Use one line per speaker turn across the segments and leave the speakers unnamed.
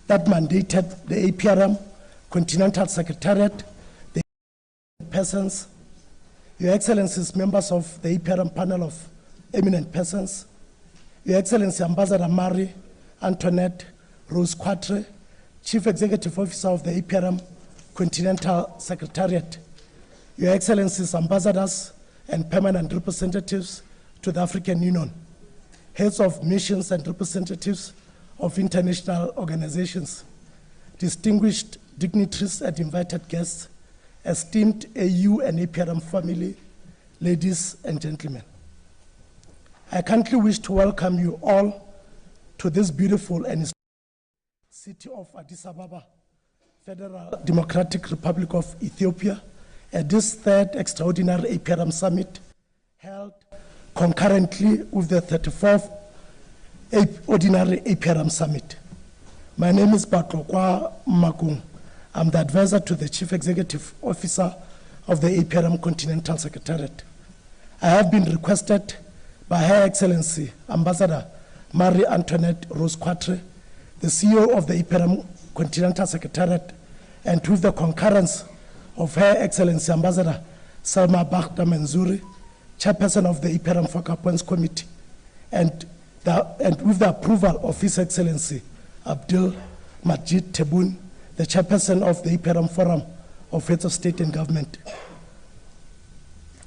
that mandated the APRM Continental Secretariat, the persons, Your Excellencies, members of the APRM panel of eminent persons, Your Excellency Ambassador Marie Antoinette Rose Quatre, Chief Executive Officer of the APRM Continental Secretariat, Your Excellencies, Ambassadors and permanent representatives to the African Union, heads of missions and representatives of international organizations, distinguished dignitaries and invited guests, esteemed AU and APRM family, ladies and gentlemen. I kindly wish to welcome you all to this beautiful and city of Addis Ababa, Federal Democratic Republic of Ethiopia, at this third extraordinary APRM summit held concurrently with the 34th Ordinary APRM Summit. My name is Batlokwa Makung. I'm the advisor to the Chief Executive Officer of the APRM Continental Secretariat. I have been requested by Her Excellency Ambassador Marie Antoinette Rose Quatre, the CEO of the APRM Continental Secretariat, and with the concurrence of Her Excellency Ambassador Salma Bakhta Manzuri, Chairperson of the APRM Focal Points Committee, and with the approval of His Excellency Abdul Majid Tebboune, the Chairperson of the APRM Forum of Heads of State and Government,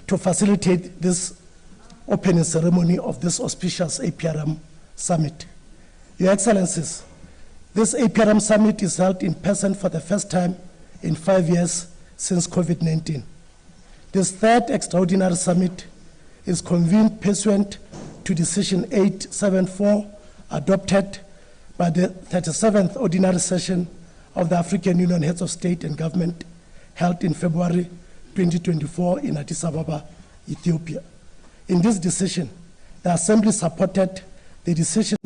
to facilitate this opening ceremony of this auspicious APRM Summit. Your Excellencies, this APRM Summit is held in person for the first time in 5 years since COVID-19. This third extraordinary summit is convened pursuant to Decision 874 adopted by the 37th Ordinary Session of the African Union Heads of State and Government held in February 2024 in Addis Ababa, Ethiopia. In this decision, the Assembly supported the decision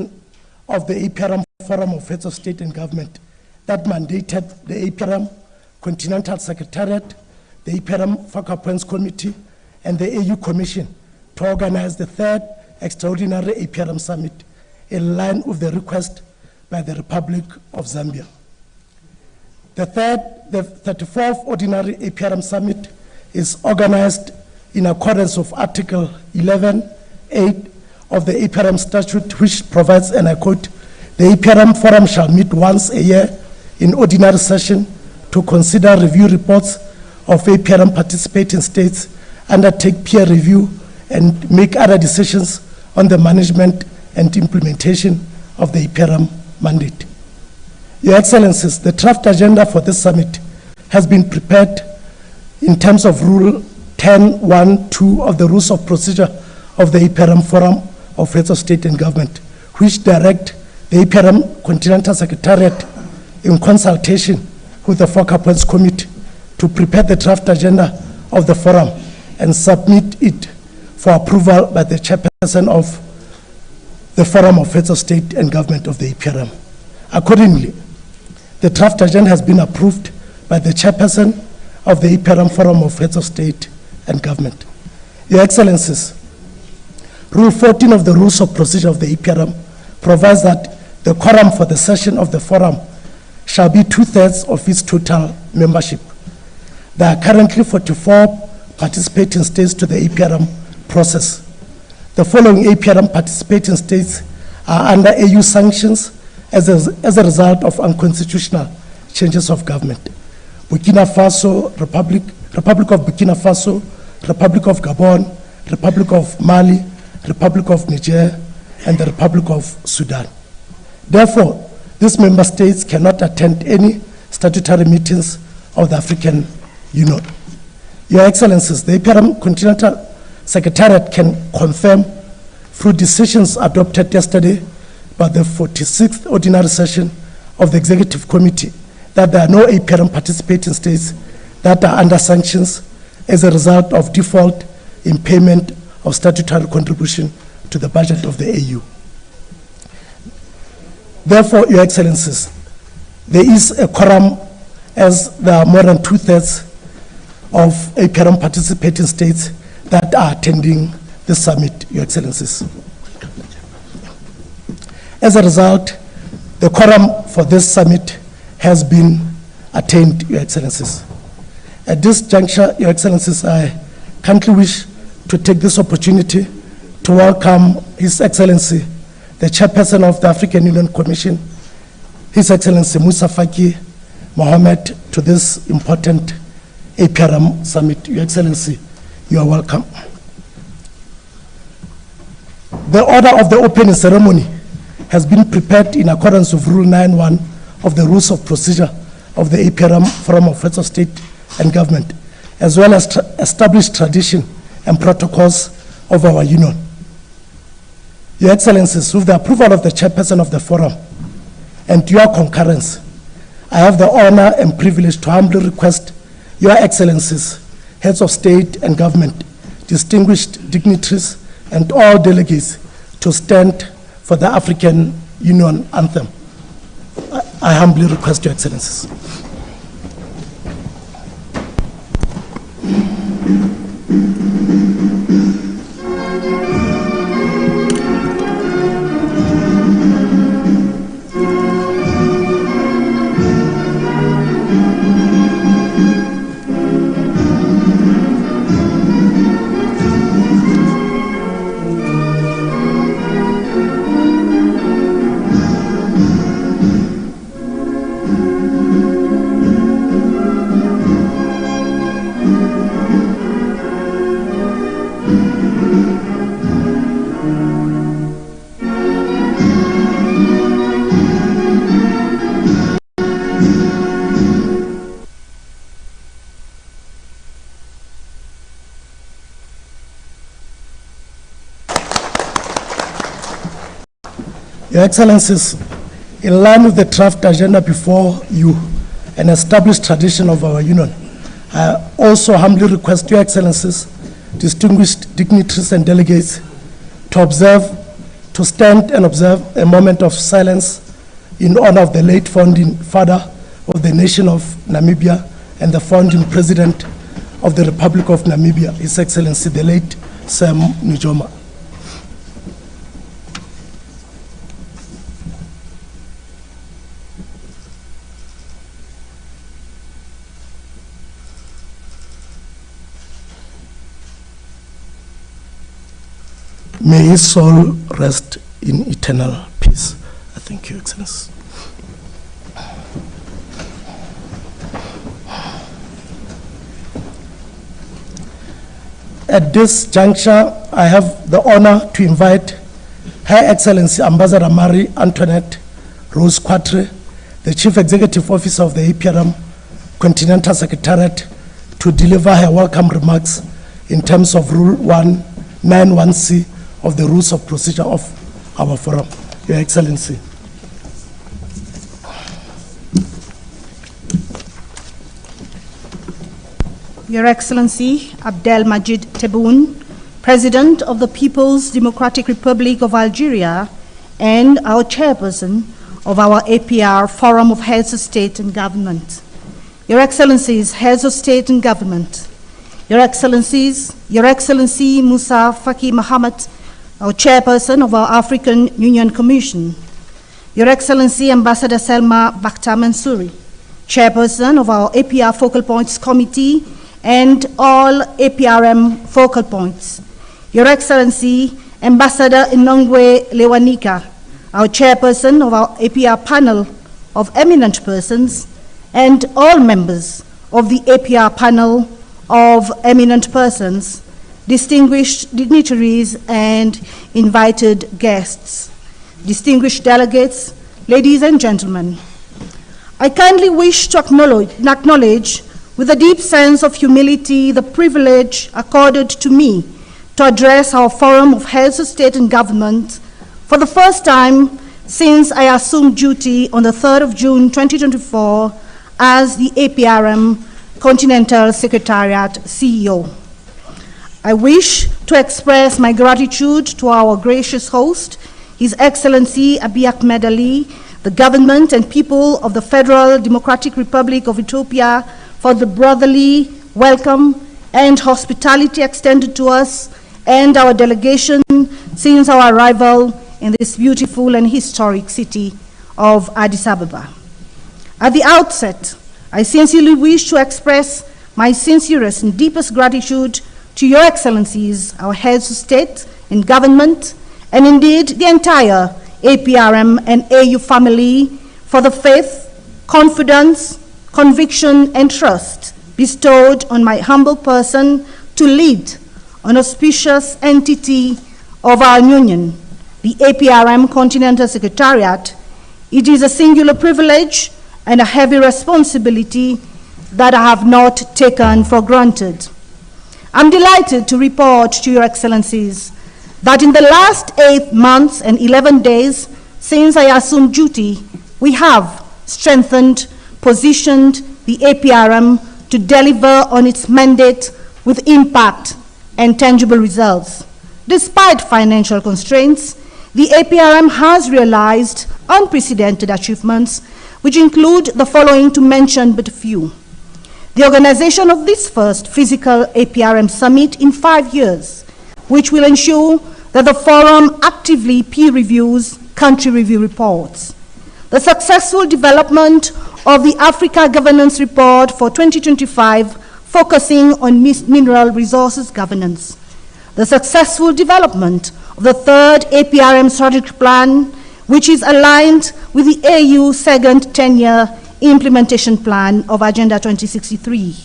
of the APRM Forum of Heads of State and Government that mandated the APRM Continental Secretariat, the APRM Focal Points Committee, and the AU Commission to organize the third extraordinary APRM Summit in line with the request by the Republic of Zambia. The 34th Ordinary APRM Summit is organized in accordance with Article 11(8) of the APRM Statute, which provides, and I quote, "The APRM Forum shall meet once a year in ordinary session to consider review reports of APRM participating states, undertake peer review, and make other decisions on the management and implementation of the APRM mandate." Your Excellencies, the draft agenda for this summit has been prepared in terms of Rule 10(1)(2) of the Rules of Procedure of the APRM Forum of Heads of State and Government, which direct the APRM Continental Secretariat in consultation with the Focal Points Committee to prepare the draft agenda of the forum and submit it for approval by the Chairperson of the Forum of Heads of State and Government of the APRM. Accordingly, the draft agenda has been approved by the Chairperson of the APRM Forum of Heads of State and Government. Your Excellencies, Rule 14 of the Rules of Procedure of the APRM provides that the quorum for the session of the forum shall be 2/3 of its total membership. There are currently 44 participating states to the APRM process. The following APRM participating states are under AU sanctions as a result of unconstitutional changes of government: Burkina Faso, Republic of Burkina Faso, Republic of Gabon, Republic of Mali, Republic of Niger, and the Republic of Sudan. Therefore, these member states cannot attend any statutory meetings of the African Union. Your Excellencies, the APRM Continental Secretariat can confirm through decisions adopted yesterday by the 46th Ordinary Session of the Executive Committee that there are no APRM participating states that are under sanctions as a result of default in payment of statutory contribution to the budget of the AU. Therefore, Your Excellencies, there is a quorum as there are more than 2/3 of APRM participating states that are attending the summit, Your Excellencies. As a result, The quorum for this summit has been attained, Your Excellencies. At this juncture, Your Excellencies, I kindly wish to take this opportunity to welcome His Excellency, the Chairperson of the African Union Commission, His Excellency Musa Faki Mohammed, to this important APRM summit. Your Excellency, you are welcome. The order of the opening ceremony has been prepared in accordance with Rule 9.1 of the Rules of Procedure of the APRM Forum of Heads of State and Government, as well as established tradition and protocols of our Union. Your Excellencies, with the approval of the Chairperson of the Forum and your concurrence, I have the honor and privilege to humbly request Your Excellencies, Heads of State and Government, distinguished dignitaries, and all delegates to stand for the African Union anthem. I humbly request Your Excellencies. Your Excellencies, in line with the draft agenda before you, an established tradition of our Union, I also humbly request Your Excellencies, distinguished dignitaries and delegates, to stand and observe a moment of silence in honor of the late founding father of the nation of Namibia and the founding president of the Republic of Namibia, His Excellency the late Sam Nujoma. May his soul rest in eternal peace. I thank you, Excellency. At this juncture, I have the honor to invite Her Excellency Ambassador Marie Antoinette Rose Quatre, the Chief Executive Officer of the APRM Continental Secretariat, to deliver her welcome remarks in terms of Rule 191C of the Rules of Procedure of our Forum. Your Excellency.
Your Excellency Abdelmajid Tebboune, President of the People's Democratic Republic of Algeria and our Chairperson of our APR Forum of Heads of State and Government. Your Excellencies, Heads of State and Government, Your Excellencies, Your Excellency Musa Faki Mohammed, our Chairperson of our African Union Commission, Your Excellency Ambassador Selma Bakhta Mansouri, Chairperson of our APR Focal Points Committee and all APRM focal points, Your Excellency Ambassador Inongwe Lewanika, our Chairperson of our APR panel of eminent persons, and all members of the APR panel of eminent persons, distinguished dignitaries and invited guests, distinguished delegates, ladies and gentlemen. I kindly wish to acknowledge with a deep sense of humility the privilege accorded to me to address our Forum of Heads of State and Government for the first time since I assumed duty on the 3rd of June 2024 as the APRM Continental Secretariat CEO. I wish to express my gratitude to our gracious host, His Excellency Abiy Ahmed Ali, the government and people of the Federal Democratic Republic of Ethiopia for the brotherly welcome and hospitality extended to us and our delegation since our arrival in this beautiful and historic city of Addis Ababa. At the outset, I sincerely wish to express my sincerest and deepest gratitude to Your Excellencies, our heads of state and government, and indeed the entire APRM and AU family for the faith, confidence, conviction, and trust bestowed on my humble person to lead an auspicious entity of our union, the APRM Continental Secretariat. It is a singular privilege and a heavy responsibility that I have not taken for granted. I'm delighted to report to Your Excellencies that in the last 8 months and 11 days since I assumed duty, we have strengthened, positioned the APRM to deliver on its mandate with impact and tangible results. Despite financial constraints, the APRM has realized unprecedented achievements, which include the following, to mention but a few. The organization of this first physical APRM summit in 5 years, which will ensure that the forum actively peer reviews country review reports. The successful development of the Africa Governance Report for 2025, focusing on mineral resources governance. The successful development of the third APRM strategic plan, which is aligned with the AU second 10-year implementation plan of Agenda 2063,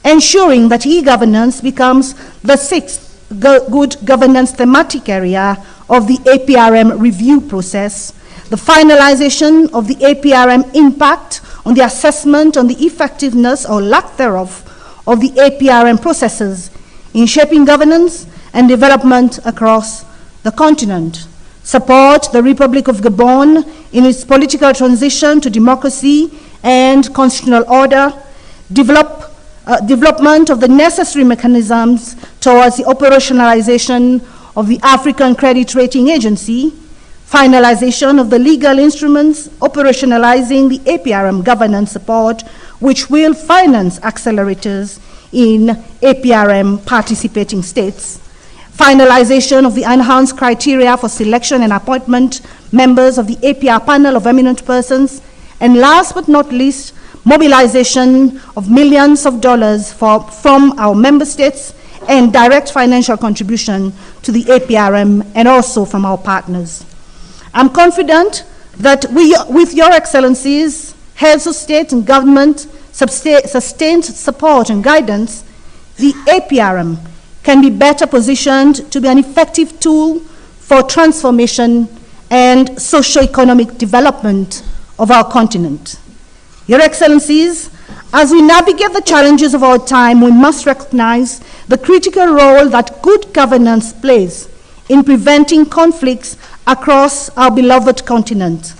ensuring that e-governance becomes the sixth good governance thematic area of the APRM review process, the finalization of the APRM impact on the assessment on the effectiveness or lack thereof of the APRM processes in shaping governance and development across the continent, support the Republic of Gabon in its political transition to democracy and constitutional order, development of the necessary mechanisms towards the operationalization of the African Credit Rating Agency, finalization of the legal instruments operationalizing the APRM governance support, which will finance accelerators in APRM participating states, finalization of the enhanced criteria for selection and appointment members of the APR panel of eminent persons, and last but not least, mobilization of millions of dollars from our member states and direct financial contribution to the APRM and also from our partners. I'm confident that with Your Excellencies, heads of state and government, sustained support and guidance, the APRM can be better positioned to be an effective tool for transformation and socio-economic development of our continent. Your Excellencies, as we navigate the challenges of our time, we must recognize the critical role that good governance plays in preventing conflicts across our beloved continent.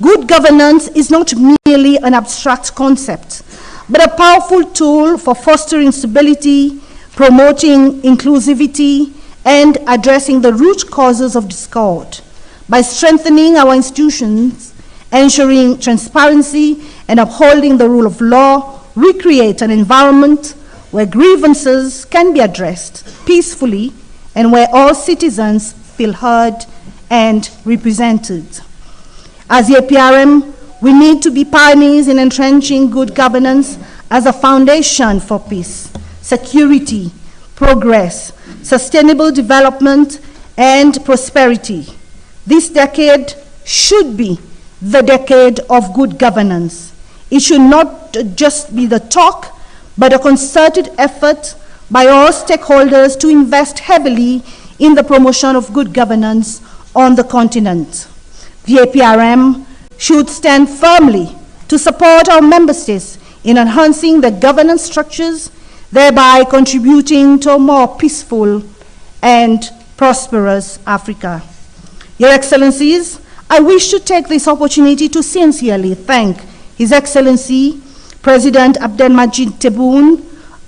Good governance is not merely an abstract concept, but a powerful tool for fostering stability, promoting inclusivity, and addressing the root causes of discord. By strengthening our institutions, ensuring transparency, and upholding the rule of law, we create an environment where grievances can be addressed peacefully and where all citizens feel heard and represented. As the APRM, we need to be pioneers in entrenching good governance as a foundation for peace, security, progress, sustainable development, and prosperity. This decade should be the decade of good governance. It should not just be the talk, but a concerted effort by all stakeholders to invest heavily in the promotion of good governance on the continent. The APRM should stand firmly to support our member states in enhancing their governance structures, thereby contributing to a more peaceful and prosperous Africa. Your Excellencies, I wish to take this opportunity to sincerely thank His Excellency President Abdelmajid Tebboune,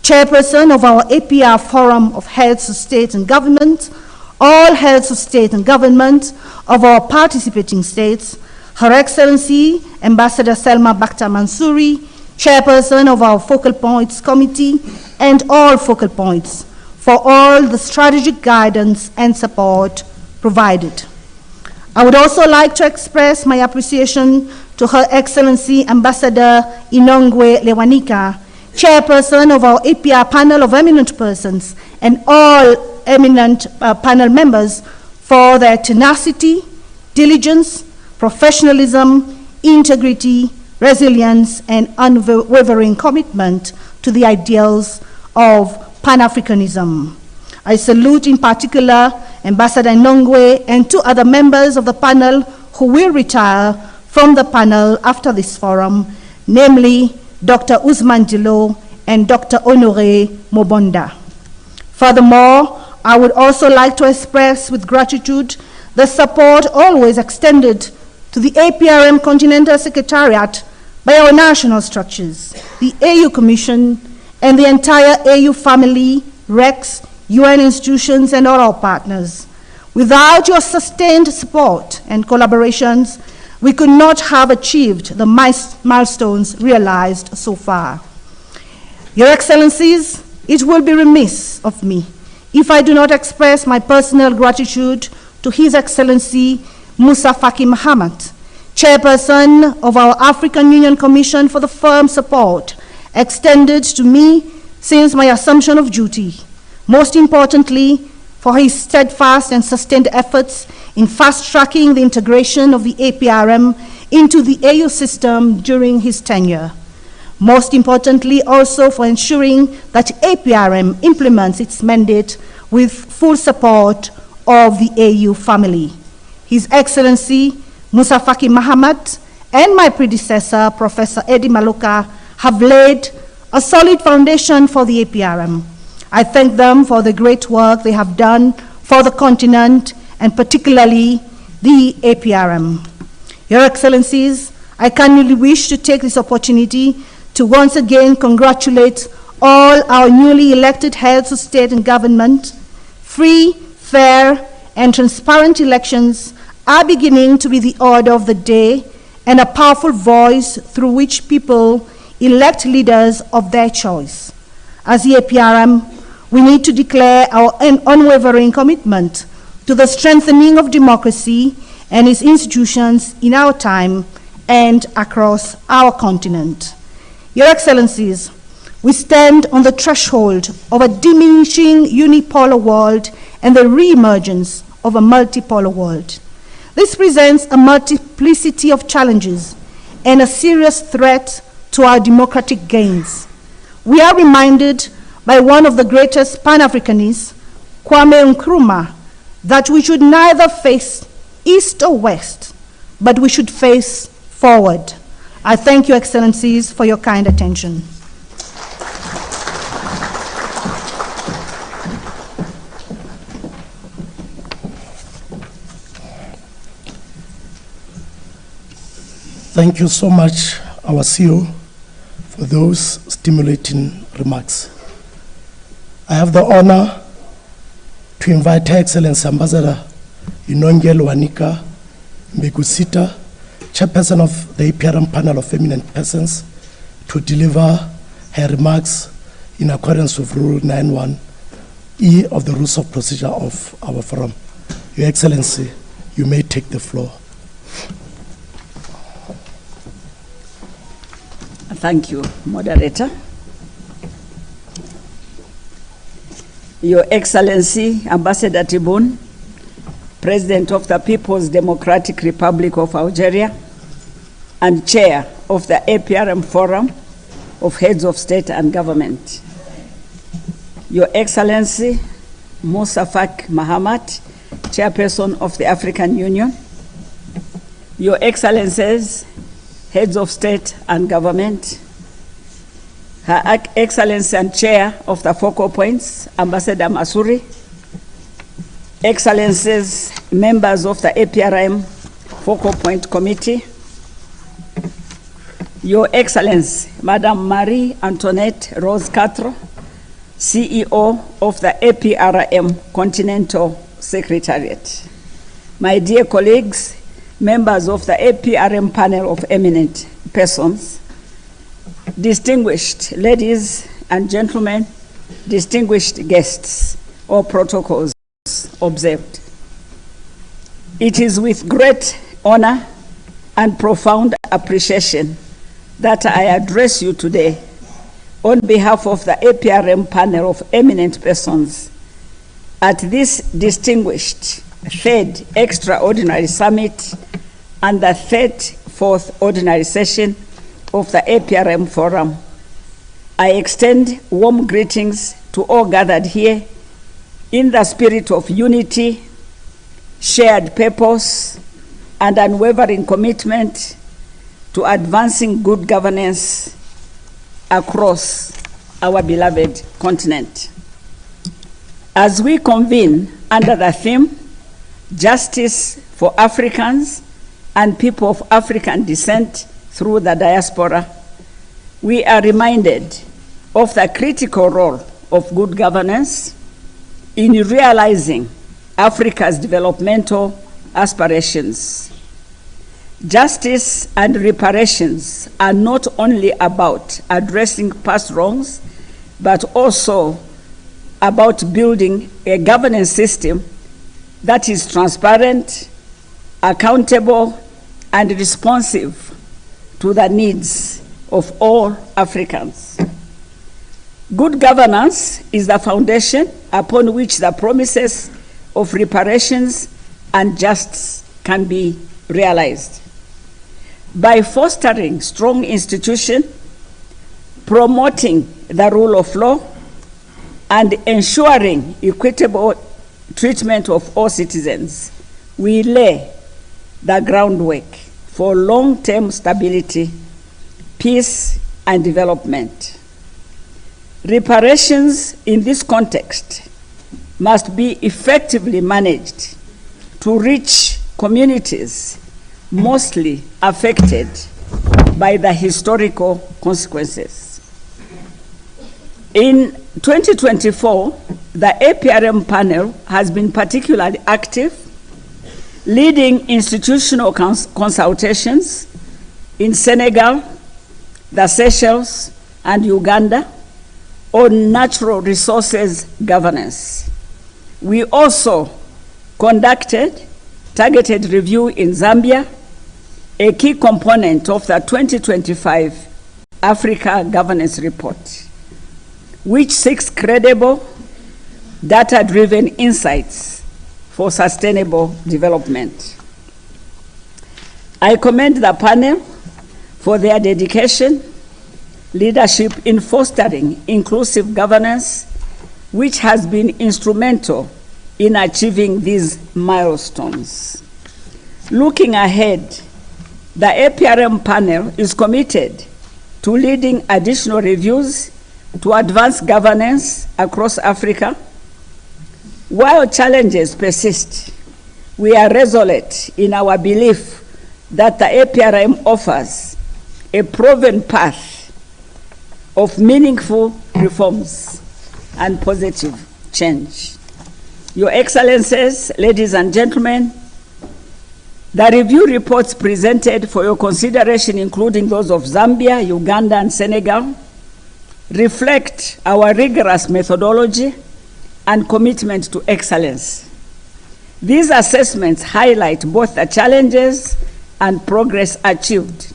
Chairperson of our APR Forum of Heads of State and Government, all heads of state and government of our participating states, Her Excellency Ambassador Selma Bakhtar Mansouri, Chairperson of our Focal Points Committee, and all focal points for all the strategic guidance and support provided. I would also like to express my appreciation to Her Excellency Ambassador Inongwe Lewanika, Chairperson of our APR panel of eminent persons, and all eminent panel members for their tenacity, diligence, professionalism, integrity, resilience, and unwavering commitment to the ideals of Pan-Africanism. I salute in particular Ambassador Inongwe and 2 other members of the panel who will retire from the panel after this forum, namely Dr. Usman Dilo and Dr. Honoré Mobonda. Furthermore, I would also like to express with gratitude the support always extended to the APRM Continental Secretariat by our national structures, the AU Commission, and the entire AU family, REX, UN institutions, and all our partners. Without your sustained support and collaborations, we could not have achieved the milestones realized so far. Your Excellencies, it will be remiss of me if I do not express my personal gratitude to His Excellency Musa Faki Mahamat, Chairperson of our African Union Commission, for the firm support extended to me since my assumption of duty. Most importantly, for his steadfast and sustained efforts in fast-tracking the integration of the APRM into the AU system during his tenure. Most importantly, also for ensuring that APRM implements its mandate with full support of the AU family. His Excellency Musa Faki Mahamat and my predecessor, Professor Eddie Maloka, have laid a solid foundation for the APRM. I thank them for the great work they have done for the continent and particularly the APRM. Your Excellencies, I kindly wish to take this opportunity to once again congratulate all our newly elected heads of state and government. Free, fair, and transparent elections are beginning to be the order of the day and a powerful voice through which people elect leaders of their choice. As the APRM, we need to declare our unwavering commitment to the strengthening of democracy and its institutions in our time and across our continent. Your Excellencies, we stand on the threshold of a diminishing unipolar world and the re-emergence of a multipolar world. This presents a multiplicity of challenges and a serious threat to our democratic gains. We are reminded by one of the greatest Pan-Africanists, Kwame Nkrumah, that we should neither face east or west, but we should face forward. I thank you, Excellencies, for your kind attention.
Thank you so much, our CEO, for those stimulating remarks. I have the honor to invite Her Excellency Ambassador Inongwe Lewanika Mbegusita, Chairperson of the APRM Panel of Eminent Persons, to deliver her remarks in accordance with Rule 91E of the Rules of Procedure of our forum. Your Excellency, you may take the floor.
Thank you, Moderator. Your Excellency, Ambassador Tebboune, President of the People's Democratic Republic of Algeria, and Chair of the APRM Forum of Heads of State and Government. Your Excellency, Musa Faki Mahamat, Chairperson of the African Union. Your Excellencies, Heads of State and Government, Her Excellency and Chair of the Focal Points, Ambassador Masuri, Excellencies, members of the APRM Focal Point Committee, Your Excellency, Madam Marie Antoinette Rose Castro, CEO of the APRM Continental Secretariat, my dear colleagues, members of the APRM panel of eminent persons, distinguished ladies and gentlemen, distinguished guests, all protocols observed. It is with great honor and profound appreciation that I address you today on behalf of the APRM panel of eminent persons at this distinguished third extraordinary summit and the 34th ordinary session of the APRM Forum. I extend warm greetings to all gathered here in the spirit of unity, shared purpose, and unwavering commitment to advancing good governance across our beloved continent. As we convene under the theme, Justice for Africans and People of African Descent through the Diaspora, we are reminded of the critical role of good governance in realizing Africa's developmental aspirations. Justice and reparations are not only about addressing past wrongs, but also about building a governance system that is transparent, accountable, and responsive to the needs of all Africans. Good governance is the foundation upon which the promises of reparations and justice can be realized. By fostering strong institutions, promoting the rule of law, and ensuring equitable treatment of all citizens, we lay the groundwork for long-term stability, peace, and development. Reparations in this context must be effectively managed to reach communities mostly affected by the historical consequences. In 2024, the APRM panel has been particularly active, leading institutional consultations in Senegal, the Seychelles, and Uganda on natural resources governance. We also conducted targeted review in Zambia, a key component of the 2025 Africa Governance Report, which seeks credible, data-driven insights for sustainable development. I commend the panel for their dedication, leadership in fostering inclusive governance, which has been instrumental in achieving these milestones. Looking ahead, the APRM panel is committed to leading additional reviews to advance governance across Africa. While challenges persist, we are resolute in our belief that the APRM offers a proven path of meaningful reforms and positive change. Your Excellencies, ladies and gentlemen, the review reports presented for your consideration, including those of Zambia, Uganda, and Senegal, reflect our rigorous methodology and commitment to excellence. These assessments highlight both the challenges and progress achieved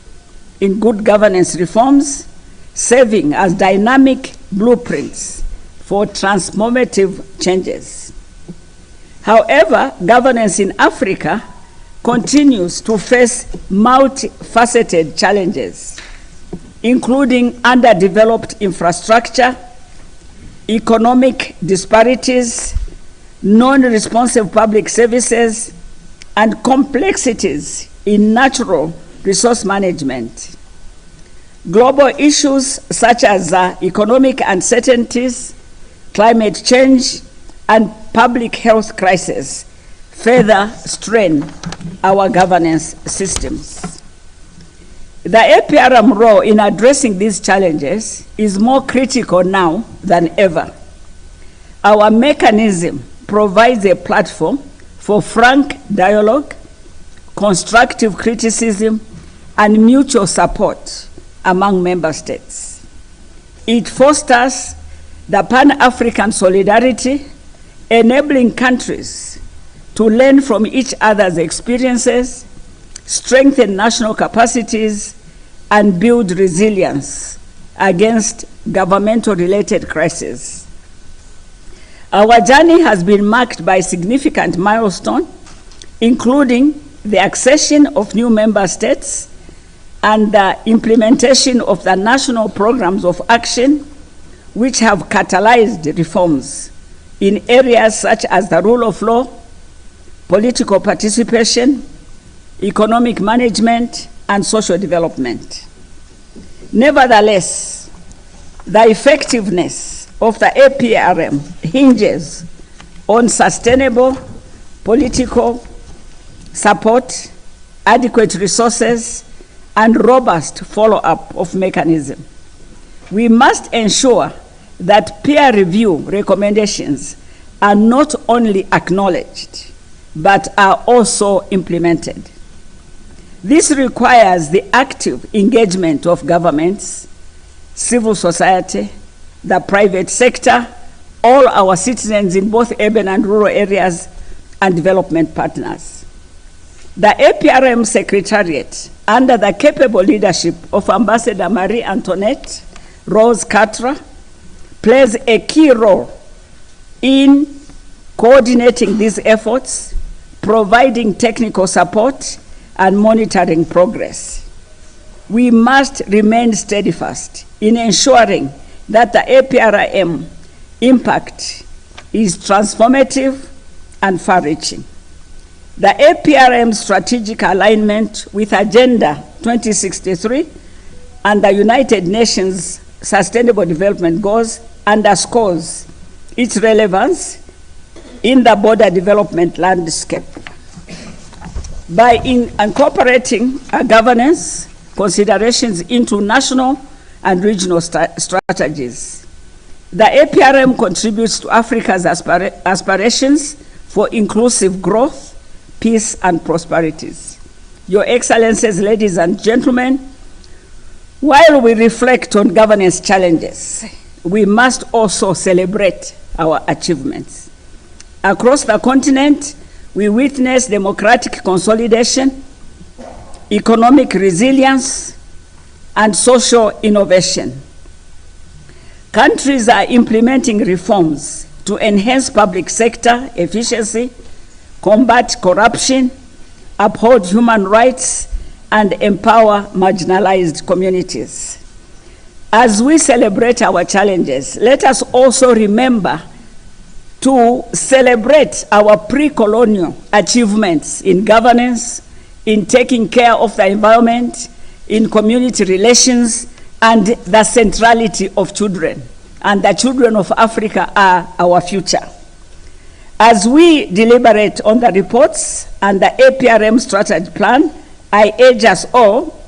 in good governance reforms, serving as dynamic blueprints for transformative changes. However, governance in Africa continues to face multifaceted challenges, including underdeveloped infrastructure, economic disparities, non-responsive public services, and complexities in natural resource management. Global issues such as economic uncertainties, climate change, and public health crisis further strain our governance systems. The APRM role in addressing these challenges is more critical now than ever. Our mechanism provides a platform for frank dialogue, constructive criticism, and mutual support among member states. It fosters the Pan-African solidarity, enabling countries to learn from each other's experiences, strengthen national capacities, and build resilience against governmental-related crises. Our journey has been marked by significant milestones, including the accession of new member states and the implementation of the national programs of action, which have catalyzed reforms in areas such as the rule of law, political participation, economic management, and social development. Nevertheless, the effectiveness of the APRM hinges on sustainable political support, adequate resources, and robust follow-up of mechanism. We must ensure that peer review recommendations are not only acknowledged, but are also implemented. This requires the active engagement of governments, civil society, the private sector, all our citizens in both urban and rural areas, and development partners. The APRM Secretariat, under the capable leadership of Ambassador Marie Antoinette Rose Katra, plays a key role in coordinating these efforts, providing technical support, and monitoring progress. We must remain steadfast in ensuring that the APRM impact is transformative and far-reaching. The APRM strategic alignment with Agenda 2063 and the United Nations Sustainable Development Goals underscores its relevance in the border development landscape. By incorporating governance considerations into national and regional strategies, the APRM contributes to Africa's aspirations for inclusive growth, peace, and prosperities. Your Excellencies, ladies and gentlemen, while we reflect on governance challenges, we must also celebrate our achievements. Across the continent, we witness democratic consolidation, economic resilience, and social innovation. Countries are implementing reforms to enhance public sector efficiency, combat corruption, uphold human rights, and empower marginalized communities. As we celebrate our challenges, let us also remember to celebrate our pre-colonial achievements in governance, in taking care of the environment, in community relations, and the centrality of children. And the children of Africa are our future. As we deliberate on the reports and the APRM strategy plan, I urge us all,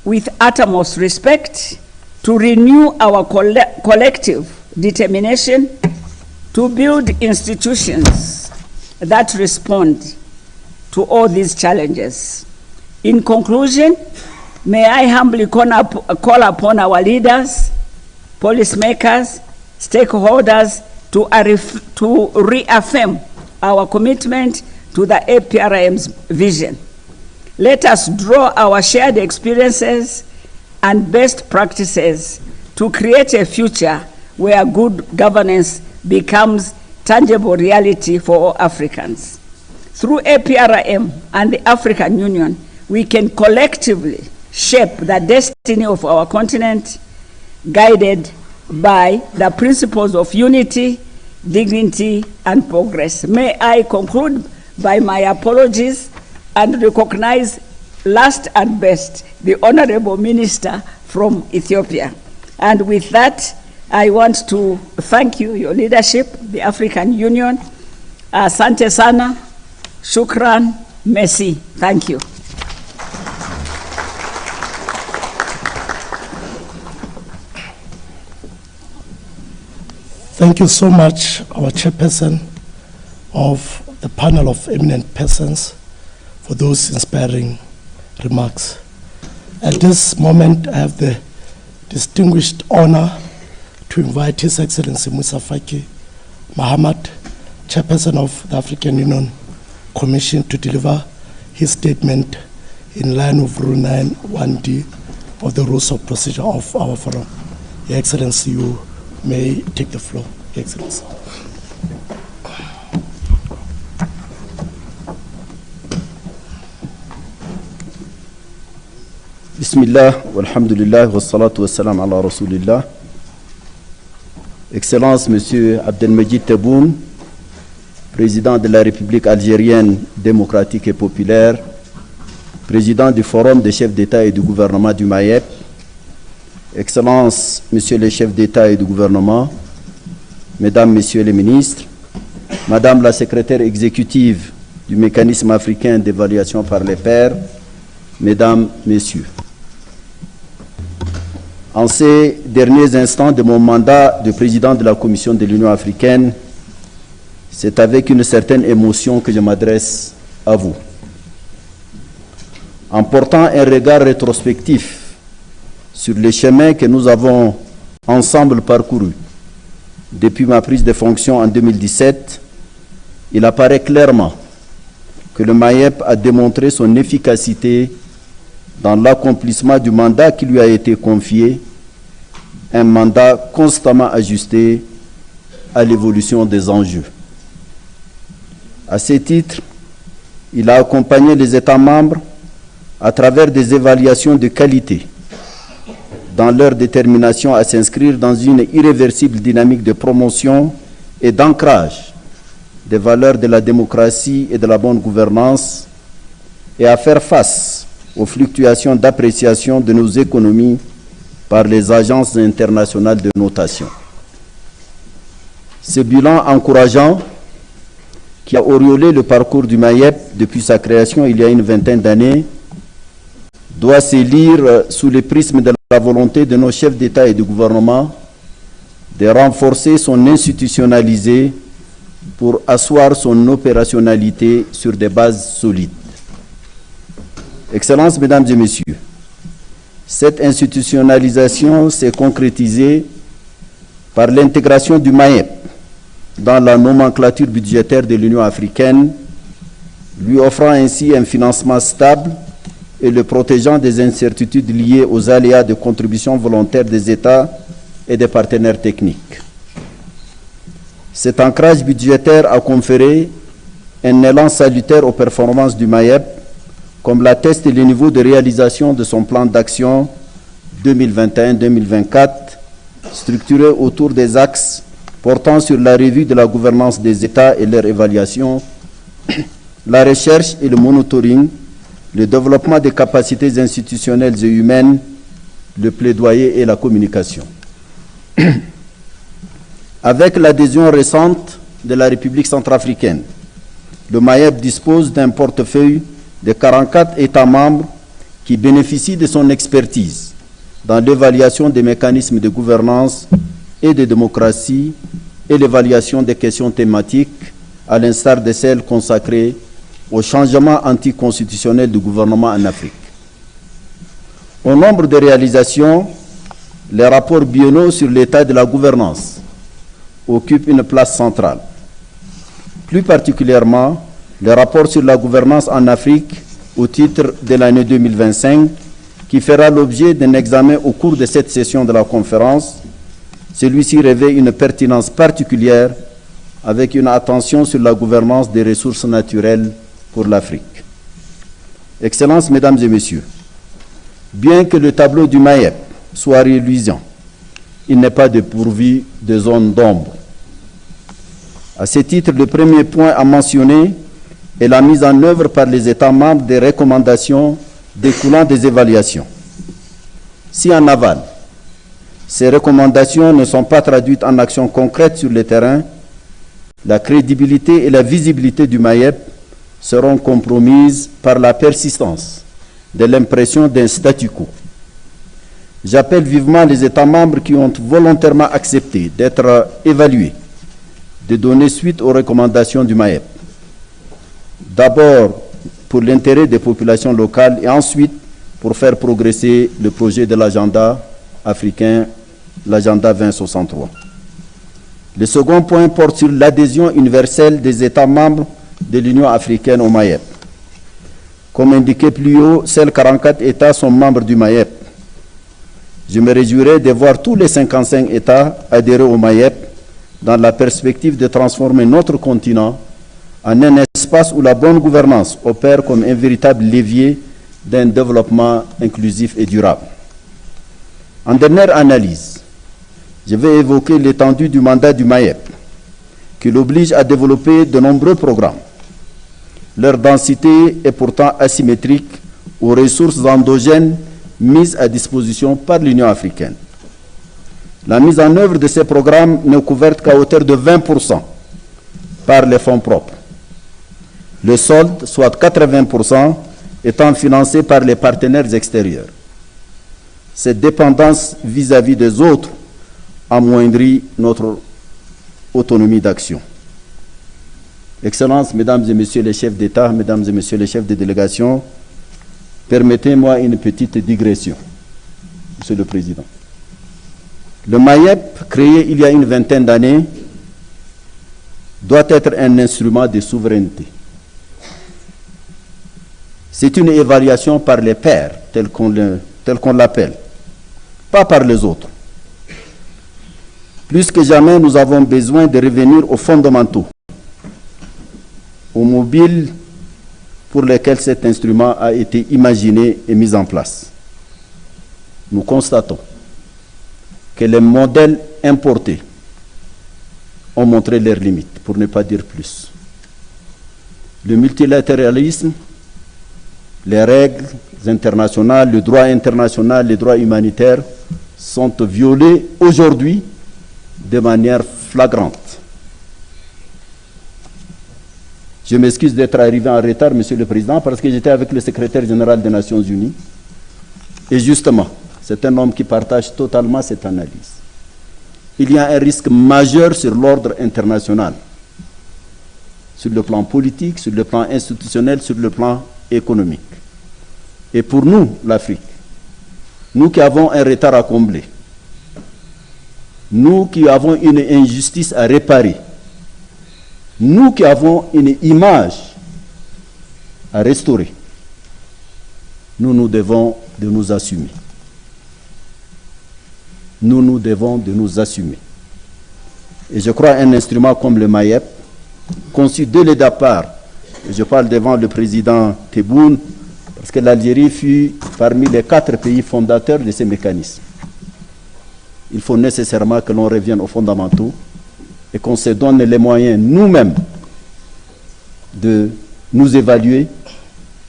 with utmost respect, to renew our collective determination to build institutions that respond to all these challenges. In conclusion, may I humbly call upon our leaders, policymakers, stakeholders to reaffirm our commitment to the APRM's vision. Let us draw our shared experiences and best practices to create a future where good governance becomes tangible reality for all Africans. Through APRM and the African Union, we can collectively shape the destiny of our continent, guided by the principles of unity, dignity, and progress. May I conclude by my apologies and recognize last and best the Honorable Minister from Ethiopia. And with that, I want to thank you, your leadership, the African Union. Asante sana, shukran, merci. Thank you.
Thank you so much, our chairperson of the panel of eminent persons, for those inspiring remarks. At this moment, I have the distinguished honor to invite His Excellency Musa Faki Mahamat, chairperson of the African Union commissioned to deliver his statement in line with Rule 9(1)(d) of the Rules of Procedure of our forum. Your Excellency, you may take the floor, Your Excellency.
Bismillah, walhamdulillah, wassalatu wassalam ala rasulillah. Excellence, Monsieur Abdelmajid Tebboune, Président de la République algérienne démocratique et populaire, Président du Forum des chefs d'État et du gouvernement du Mayep, Excellence, Monsieur les chefs d'État et du gouvernement, Mesdames, Messieurs les ministres, Madame la secrétaire exécutive du mécanisme africain d'évaluation par les pairs, Mesdames, Messieurs. En ces derniers instants de mon mandat de président de la Commission de l'Union africaine, c'est avec une certaine émotion que je m'adresse à vous. En portant un regard rétrospectif sur les chemins que nous avons ensemble parcourus depuis ma prise de fonction en 2017, il apparaît clairement que le Mayep a démontré son efficacité dans l'accomplissement du mandat qui lui a été confié, un mandat constamment ajusté à l'évolution des enjeux. À ce titre, il a accompagné les États membres à travers des évaluations de qualité dans leur détermination à s'inscrire dans une irréversible dynamique de promotion et d'ancrage des valeurs de la démocratie et de la bonne gouvernance et à faire face aux fluctuations d'appréciation de nos économies par les agences internationales de notation. Ce bilan encourageant qui a auréolé le parcours du Mayep depuis sa création il y a une vingtaine d'années doit se lire sous le prisme de la volonté de nos chefs d'État et de gouvernement de renforcer son institutionnalisé pour asseoir son opérationnalité sur des bases solides. Excellences, Mesdames et Messieurs, cette institutionnalisation s'est concrétisée par l'intégration du Mayep dans la nomenclature budgétaire de l'Union africaine, lui offrant ainsi un financement stable et le protégeant des incertitudes liées aux aléas de contribution volontaire des États et des partenaires techniques. Cet ancrage budgétaire a conféré un élan salutaire aux performances du Mayep, comme l'atteste le niveau de réalisation de son plan d'action 2021-2024, structuré autour des axes portant sur la revue de la gouvernance des États et leur évaluation, la recherche et le monitoring, le développement des capacités institutionnelles et humaines, le plaidoyer et la communication. Avec l'adhésion récente de la République centrafricaine, le Mayep dispose d'un portefeuille de 44 États membres qui bénéficient de son expertise dans l'évaluation des mécanismes de gouvernance et de démocratie et l'évaluation des questions thématiques, à l'instar de celles consacrées au changement anticonstitutionnel du gouvernement en Afrique. Au nombre de réalisations, les rapports biennaux sur l'état de la gouvernance occupent une place centrale. Plus particulièrement, le rapport sur la gouvernance en Afrique au titre de l'année 2025, qui fera l'objet d'un examen au cours de cette session de la conférence. Celui-ci revêt une pertinence particulière avec une attention sur la gouvernance des ressources naturelles pour l'Afrique. Excellences, Mesdames et Messieurs, bien que le tableau du Mayep soit reluisant, il n'est pas dépourvu de zones d'ombre. À ce titre, le premier point à mentionner est la mise en œuvre par les États membres des recommandations découlant des évaluations. Si en aval, ces recommandations ne sont pas traduites en actions concrètes sur le terrain, la crédibilité et la visibilité du Mayep seront compromises par la persistance de l'impression d'un statu quo. J'appelle vivement les États membres qui ont volontairement accepté d'être évalués de donner suite aux recommandations du Mayep. D'abord pour l'intérêt des populations locales et ensuite pour faire progresser le projet de l'agenda africain, l'agenda 2063. Le second point porte sur l'adhésion universelle des États membres de l'Union africaine au MAEP. Comme indiqué plus haut, seuls 44 États sont membres du MAEP. Je me réjouirai de voir tous les 55 États adhérer au MAEP dans la perspective de transformer notre continent en un espace où la bonne gouvernance opère comme un véritable levier d'un développement inclusif et durable. En dernière analyse, je vais évoquer l'étendue du mandat du MAEP, qui l'oblige à développer de nombreux programmes. Leur densité est pourtant asymétrique aux ressources endogènes mises à disposition par l'Union africaine. La mise en œuvre de ces programmes n'est couverte qu'à hauteur de 20% par les fonds propres. Le solde, soit 80%, étant financé par les partenaires extérieurs. Cette dépendance vis-à-vis des autres amoindrit notre autonomie d'action. Excellences, Mesdames et Messieurs les chefs d'État, Mesdames et Messieurs les chefs de délégation, permettez-moi une petite digression, Monsieur le Président. Le MAEP, créé il y a une vingtaine d'années, doit être un instrument de souveraineté. C'est une évaluation par les pairs, tel qu'on l'appelle, pas par les autres. Plus que jamais, nous avons besoin de revenir aux fondamentaux, aux mobiles pour lesquels cet instrument a été imaginé et mis en place. Nous constatons que les modèles importés ont montré leurs limites, pour ne pas dire plus. Le multilatéralisme, les règles internationales, le droit international, les droits humanitaires sont violés aujourd'hui de manière flagrante. Je m'excuse d'être arrivé en retard, Monsieur le Président, parce que j'étais avec le secrétaire général des Nations Unies. Et justement, c'est un homme qui partage totalement cette analyse. Il y a un risque majeur sur l'ordre international, sur le plan politique, sur le plan institutionnel, sur le plan économique. Et pour nous, l'Afrique, nous qui avons un retard à combler, nous qui avons une injustice à réparer, nous qui avons une image à restaurer, nous devons de nous assumer. Nous devons de nous assumer. Et je crois un instrument comme le MAEP, conçu dès le départ, et je parle devant le président Tebboune, parce que l'Algérie fut parmi les 4 pays fondateurs de ces mécanismes. Il faut nécessairement que l'on revienne aux fondamentaux et qu'on se donne les moyens nous-mêmes de nous évaluer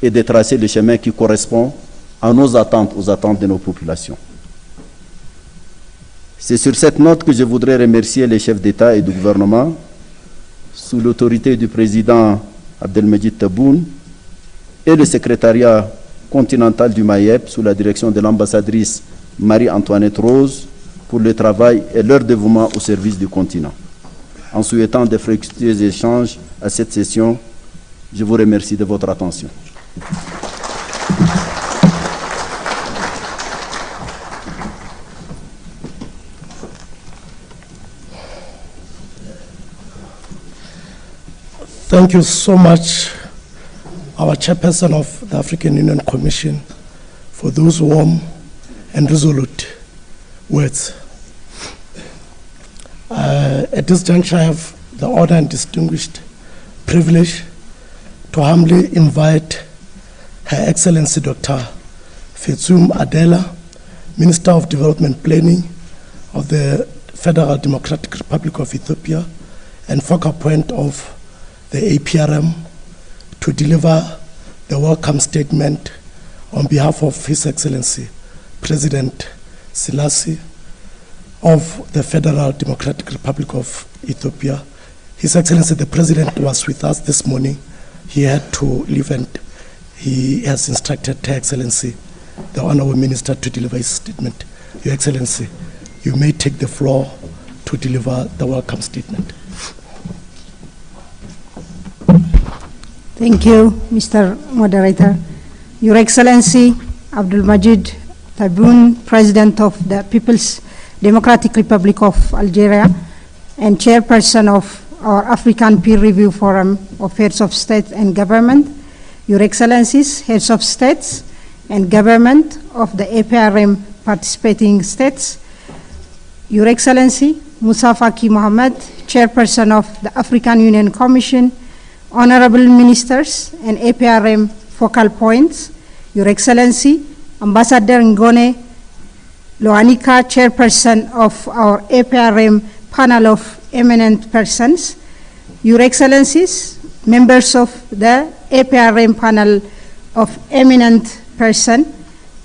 et de tracer le chemin qui correspond à nos attentes, aux attentes de nos populations. C'est sur cette note que je voudrais remercier les chefs d'État et de gouvernement, sous l'autorité du président Abdelmajid Tebboune et le secrétariat continental du MAEP, sous la direction de l'ambassadrice Marie-Antoinette Rose, pour le travail et leur dévouement au service du continent. En souhaitant de fructueux échanges à cette session, je vous remercie de votre attention.
Thank you so much, our chairperson of the African Union Commission, for those warm and resolute words. At this juncture, I have the honor and distinguished privilege to humbly invite Her Excellency Dr. Fetsum Adela, Minister of Development Planning of the Federal Democratic Republic of Ethiopia and focal point of the APRM, to deliver the welcome statement on behalf of His Excellency President Selassie of the Federal Democratic Republic of Ethiopia. His Excellency the President was with us this morning. He had to leave and he has instructed Her Excellency the Honorable Minister to deliver his statement. Your Excellency, you may take the floor to deliver the welcome statement.
Thank you, Mr. Moderator. Your Excellency, Abdelmajid Tebboune, President of the People's Democratic Republic of Algeria and Chairperson of our African Peer Review Forum of Heads of State and Government, Your Excellencies, Heads of States and Government of the APRM participating states, Your Excellency Musa Faki Mohammed, Chairperson of the African Union Commission, Honorable Ministers and APRM focal points, Your Excellency Ambassador Ngone Loanika, Chairperson of our APRM panel of eminent persons, Your Excellencies, members of the APRM panel of eminent person,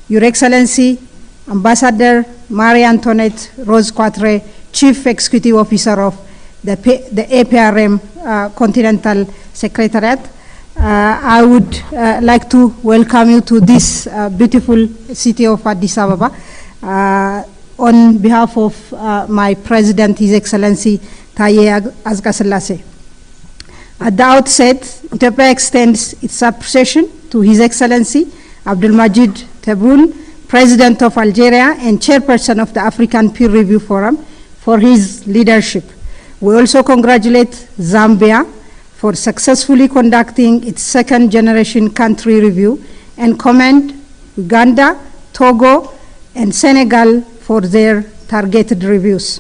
Your Excellency Ambassador Marie Antoinette Rose Quatre, Chief Executive Officer of the APRM Continental Secretariat. I would like to welcome you to this beautiful city of Addis Ababa. On behalf of my President, His Excellency Taye Asgaselassie. At the outset, Ethiopia extends its appreciation to His Excellency Abdulmajid Tebboune, President of Algeria and Chairperson of the African Peer Review Forum, for his leadership. We also congratulate Zambia for successfully conducting its second generation country review and commend Uganda, Togo, and Senegal for their targeted reviews.